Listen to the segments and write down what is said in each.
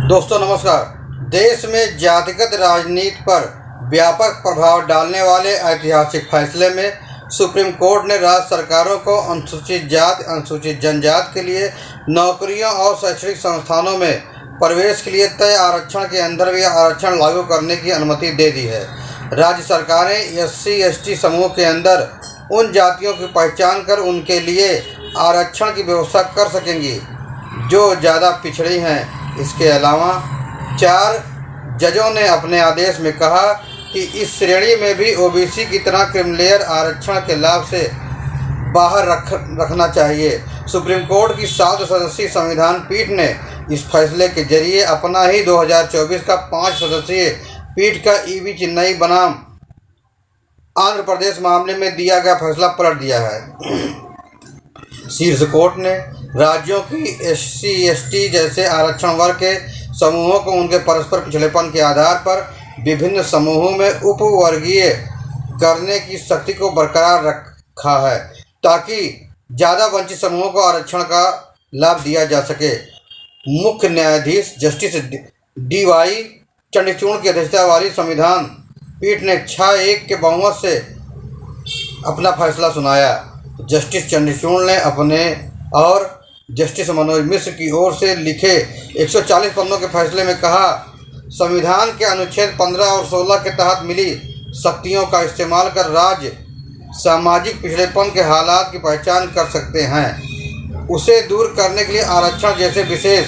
दोस्तों नमस्कार। देश में जातिगत राजनीति पर व्यापक प्रभाव डालने वाले ऐतिहासिक फैसले में सुप्रीम कोर्ट ने राज्य सरकारों को अनुसूचित जाति अनुसूचित जनजाति के लिए नौकरियों और शैक्षणिक संस्थानों में प्रवेश के लिए तय आरक्षण के अंदर भी आरक्षण लागू करने की अनुमति दे दी है। राज्य सरकारें SC/ST समूह के अंदर उन जातियों की पहचान कर उनके लिए आरक्षण की व्यवस्था कर सकेंगी जो ज़्यादा पिछड़ी हैं। इसके अलावा 4 जजों ने अपने आदेश में कहा कि इस श्रेणी में भी OBC की तरह क्रीमिलेयर आरक्षण के लाभ से बाहर रखना चाहिए। सुप्रीम कोर्ट की 7 सदस्यीय संविधान पीठ ने इस फैसले के जरिए अपना ही 2024 का 5 सदस्यीय पीठ का EV चेन्नई बनाम आंध्र प्रदेश मामले में दिया गया फैसला पलट दिया है। शीर्ष कोर्ट ने राज्यों की SC/ST जैसे आरक्षण वर्ग के समूहों को उनके परस्पर पिछड़ेपन के आधार पर विभिन्न समूहों में उपवर्गीय करने की शक्ति को बरकरार रखा है ताकि ज़्यादा वंचित समूहों को आरक्षण का लाभ दिया जा सके। मुख्य न्यायाधीश जस्टिस DY चंद्रचूड़ की अध्यक्षता वाली संविधान पीठ ने 6-1 के बहुमत से अपना फैसला सुनाया। जस्टिस चंद्रचूड़ ने अपने और जस्टिस मनोज मिश्र की ओर से लिखे 140 पन्नों के फैसले में कहा, संविधान के अनुच्छेद 15 और 16 के तहत मिली शक्तियों का इस्तेमाल कर राज्य सामाजिक पिछड़ेपन के हालात की पहचान कर सकते हैं। उसे दूर करने के लिए आरक्षण जैसे विशेष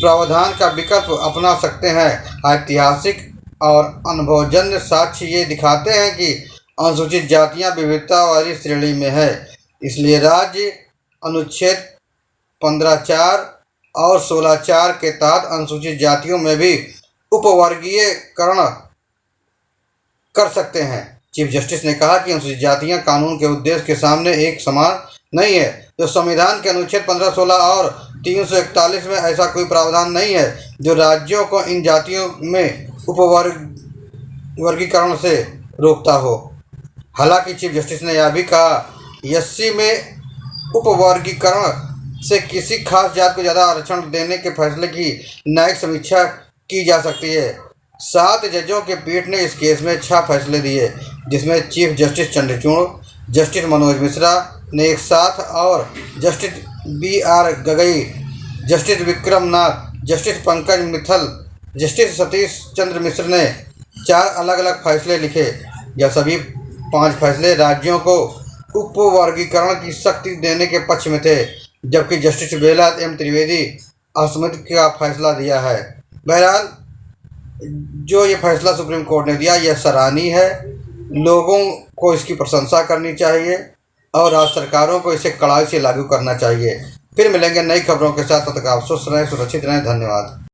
प्रावधान का विकल्प अपना सकते हैं। ऐतिहासिक और अनुभवजन्य साक्ष्य ये दिखाते हैं कि अनुसूचित जातियां विविधता वाली श्रेणी में है, इसलिए राज्य अनुच्छेद 15(4) और 16(4) के तहत अनुसूचित जातियों में भी उपवर्गीयकरण कर सकते हैं। चीफ जस्टिस ने कहा कि अनुसूचित जातियां कानून के उद्देश्य के सामने एक समान नहीं है। जो संविधान के अनुच्छेद 15, 16 और 341 में ऐसा कोई प्रावधान नहीं है जो राज्यों को इन जातियों में उपवर्गीकरण से रोकता हो। हालांकि चीफ जस्टिस ने यह भी कहा, SC में उपवर्गीकरण से किसी खास जाति को ज़्यादा आरक्षण देने के फैसले की न्यायिक समीक्षा की जा सकती है। 7 जजों के पीठ ने इस केस में 6 फैसले दिए, जिसमें chief justice Chandrachud, justice Manoj Mishra ने एक साथ और जस्टिस BR गगई, जस्टिस विक्रम नाथ, जस्टिस पंकज मित्तल, जस्टिस सतीश चंद्र मिश्र ने 4 अलग अलग फैसले लिखे। यह सभी 5 फैसले राज्यों को उपवर्गीकरण की शक्ति देने के पक्ष में थे, जबकि जस्टिस बेला M त्रिवेदी असमति का फैसला दिया है। बहरहाल जो ये फैसला सुप्रीम कोर्ट ने दिया यह सराहनीय है। लोगों को इसकी प्रशंसा करनी चाहिए और राज्य सरकारों को इसे कड़ाई से लागू करना चाहिए। फिर मिलेंगे नई खबरों के साथ। तब तक आप स्वस्थ रहें, सुरक्षित रहें। धन्यवाद।